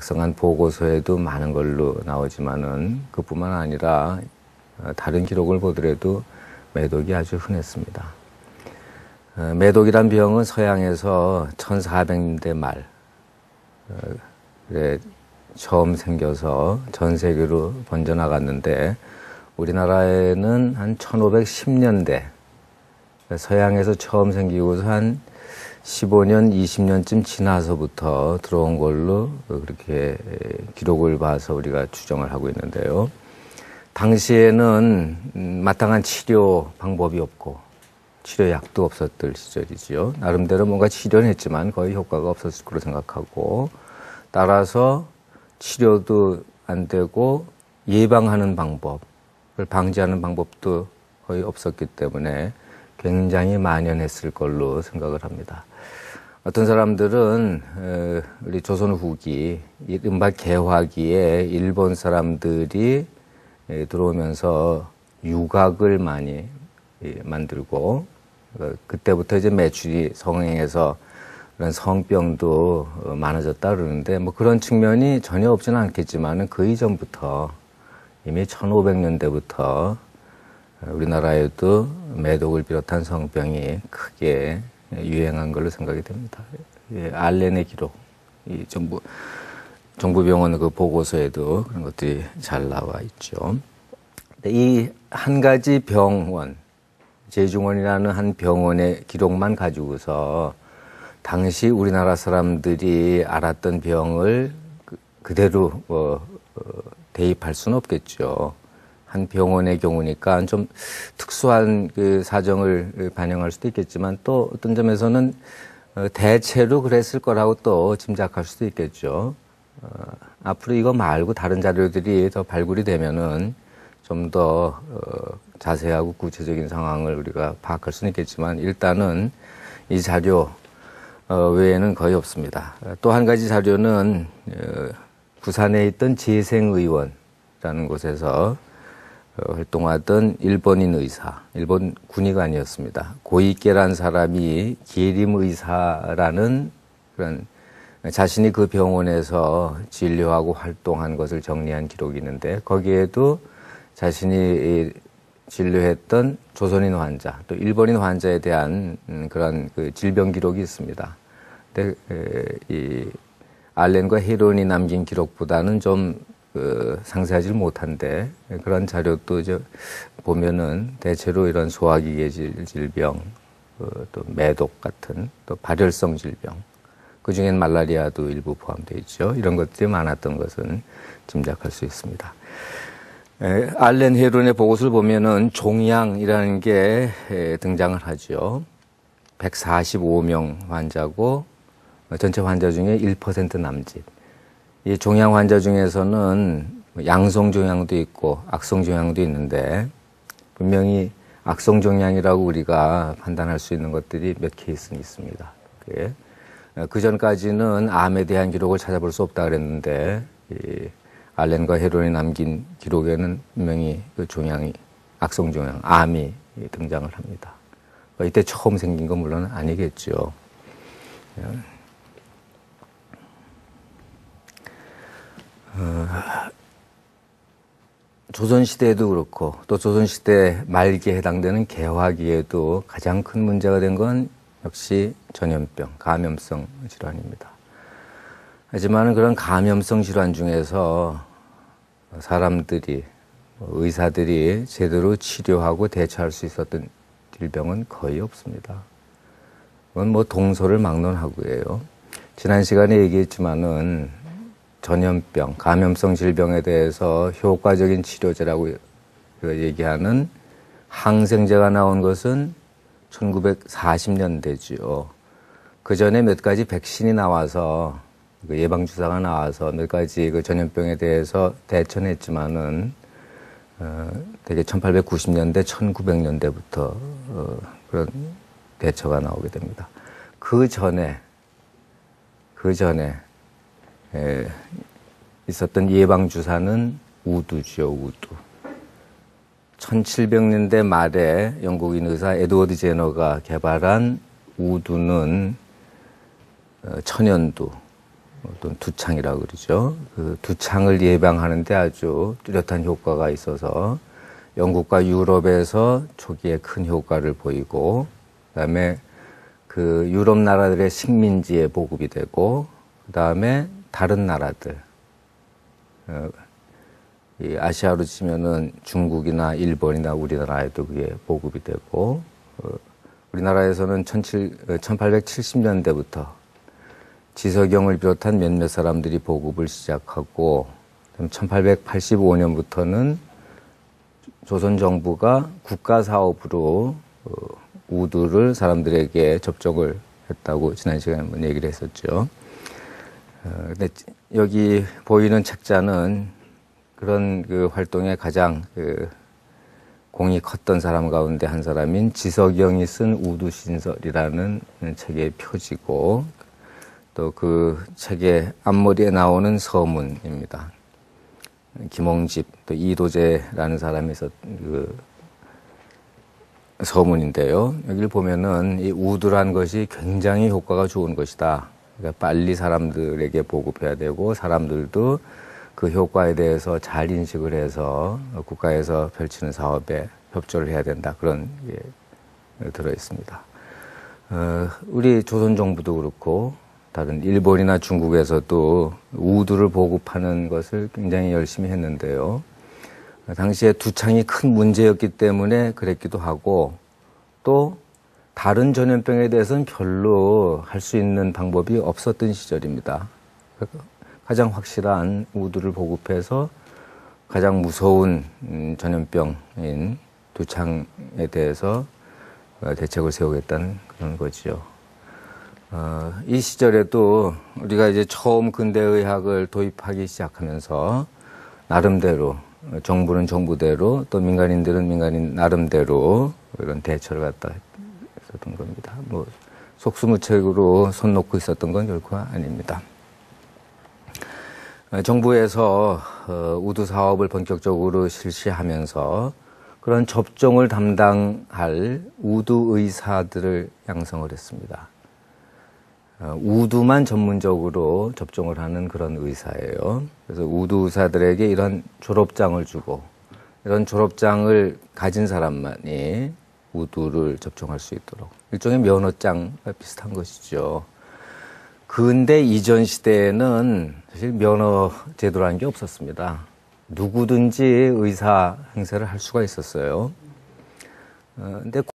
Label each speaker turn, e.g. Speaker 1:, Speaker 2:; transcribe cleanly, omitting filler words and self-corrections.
Speaker 1: 작성한 보고서에도 많은 걸로 나오지만은 그뿐만 아니라 다른 기록을 보더라도 매독이 아주 흔했습니다. 매독이란 병은 서양에서 1400년대 말 처음 생겨서 전 세계로 번져나갔는데 우리나라에는 한 1510년대 서양에서 처음 생기고서 한 15년, 20년쯤 지나서부터 들어온 걸로 그렇게 기록을 봐서 우리가 추정을 하고 있는데요. 당시에는 마땅한 치료 방법이 없고 치료약도 없었던 시절이지요. 나름대로 뭔가 치료는 했지만 거의 효과가 없었을 거로 생각하고 따라서 치료도 안 되고 예방하는 방법을 방지하는 방법도 거의 없었기 때문에 굉장히 만연했을 걸로 생각을 합니다. 어떤 사람들은 우리 조선 후기 이른바 개화기에 일본 사람들이 들어오면서 유곽을 많이 만들고 그때부터 이제 매출이 성행해서 그런 성병도 많아졌다 그러는데 뭐 그런 측면이 전혀 없지는 않겠지만은 그 이전부터 이미 1500년대부터 우리나라에도 매독을 비롯한 성병이 크게 유행한 걸로 생각이 됩니다. 알렌의 기록, 이 정부병원 그 보고서에도 그런 것들이 잘 나와 있죠. 이 한 가지 병원, 제중원이라는 한 병원의 기록만 가지고서 당시 우리나라 사람들이 알았던 병을 그대로 대입할 수는 없겠죠. 한 병원의 경우니까 좀 특수한 그 사정을 반영할 수도 있겠지만 또 어떤 점에서는 대체로 그랬을 거라고 또 짐작할 수도 있겠죠. 앞으로 이거 말고 다른 자료들이 더 발굴이 되면은 좀 더 자세하고 구체적인 상황을 우리가 파악할 수는 있겠지만 일단은 이 자료 외에는 거의 없습니다. 또 한 가지 자료는 부산에 있던 재생의원이라는 곳에서 활동하던 일본인 의사, 일본 군의가 아니었습니다. 고이케라는 사람이 기림의사라는 그런 자신이 그 병원에서 진료하고 활동한 것을 정리한 기록이 있는데 거기에도 자신이 진료했던 조선인 환자, 또 일본인 환자에 대한 그런 그 질병 기록이 있습니다. 근데 이 알렌과 헤론이 남긴 기록보다는 좀 상세하지 못한데 그런 자료도 이제 보면은 대체로 이런 소화기계 질병, 또 매독 같은 또 발열성 질병, 그 중엔 말라리아도 일부 포함되어 있죠. 이런 것들이 많았던 것은 짐작할 수 있습니다. 알렌 헤론의 보고서를 보면은 종양이라는 게 등장을 하죠. 145명 환자고 전체 환자 중에 1% 남짓. 이 종양 환자 중에서는 양성 종양도 있고 악성 종양도 있는데 분명히 악성 종양이라고 우리가 판단할 수 있는 것들이 몇 케이스는 있습니다. 그 전까지는 암에 대한 기록을 찾아볼 수 없다 그랬는데 이 알렌과 헤론이 남긴 기록에는 분명히 그 종양이 악성 종양, 암이 등장을 합니다. 이때 처음 생긴 건 물론 아니겠죠. 조선시대에도 그렇고 또 조선시대 말기에 해당되는 개화기에도 가장 큰 문제가 된 건 역시 전염병, 감염성 질환입니다. 하지만 그런 감염성 질환 중에서 사람들이, 의사들이 제대로 치료하고 대처할 수 있었던 질병은 거의 없습니다. 그건 뭐 동서를 막론하고요. 지난 시간에 얘기했지만은 전염병, 감염성 질병에 대해서 효과적인 치료제라고 얘기하는 항생제가 나온 것은 1940년대지요. 그 전에 몇 가지 백신이 나와서 예방주사가 나와서 몇 가지 그 전염병에 대해서 대처는 했지만은 되게 1890년대, 1900년대부터 그런 대처가 나오게 됩니다. 그 전에 있었던 예방주사는 우두죠, 우두. 1700년대 말에 영국인 의사 에드워드 제너가 개발한 우두는 천연두, 또는 두창이라고 그러죠. 그 두창을 예방하는데 아주 뚜렷한 효과가 있어서 영국과 유럽에서 초기에 큰 효과를 보이고, 그다음에 그 유럽 나라들의 식민지에 보급이 되고, 그다음에 다른 나라들, 이 아시아로 치면은 중국이나 일본이나 우리나라에도 그게 보급이 되고, 우리나라에서는 1870년대부터 지석영을 비롯한 몇몇 사람들이 보급을 시작하고, 1885년부터는 조선 정부가 국가 사업으로 우두를 사람들에게 접종을 했다고 지난 시간에 한번 얘기를 했었죠. 근데 여기 보이는 책자는 그런 그 활동에 가장 공이 컸던 사람 가운데 한 사람인 지석영이 쓴 우두신설이라는 책의 표지고, 또 그 책의 앞머리에 나오는 서문입니다. 김홍집, 또 이도재라는 사람이 썼 그 서문인데요. 여기를 보면은 이 우두란 것이 굉장히 효과가 좋은 것이다. 그러니까 빨리 사람들에게 보급해야 되고, 사람들도 그 효과에 대해서 잘 인식을 해서 국가에서 펼치는 사업에 협조를 해야 된다. 그런 게 들어 있습니다. 우리 조선 정부도 그렇고 다른 일본이나 중국에서도 우두를 보급하는 것을 굉장히 열심히 했는데요. 당시에 두창이 큰 문제였기 때문에 그랬기도 하고, 또 다른 전염병에 대해서는 별로 할 수 있는 방법이 없었던 시절입니다. 가장 확실한 우두를 보급해서 가장 무서운 전염병인 두창에 대해서 대책을 세우겠다는 그런 거지요. 이 시절에도 우리가 이제 처음 근대의학을 도입하기 시작하면서 나름대로, 정부는 정부대로, 또 민간인들은 민간인 나름대로 이런 대처를 갖다 했었던 겁니다. 뭐 속수무책으로 손 놓고 있었던 건 결코 아닙니다. 정부에서 우두 사업을 본격적으로 실시하면서 그런 접종을 담당할 우두 의사들을 양성을 했습니다. 우두만 전문적으로 접종을 하는 그런 의사예요. 그래서 우두 의사들에게 이런 졸업장을 주고, 이런 졸업장을 가진 사람만이 우두를 접종할 수 있도록, 일종의 면허장과 비슷한 것이죠. 근대 이전 시대에는 사실 면허 제도라는 게 없었습니다. 누구든지 의사 행세를 할 수가 있었어요. 근데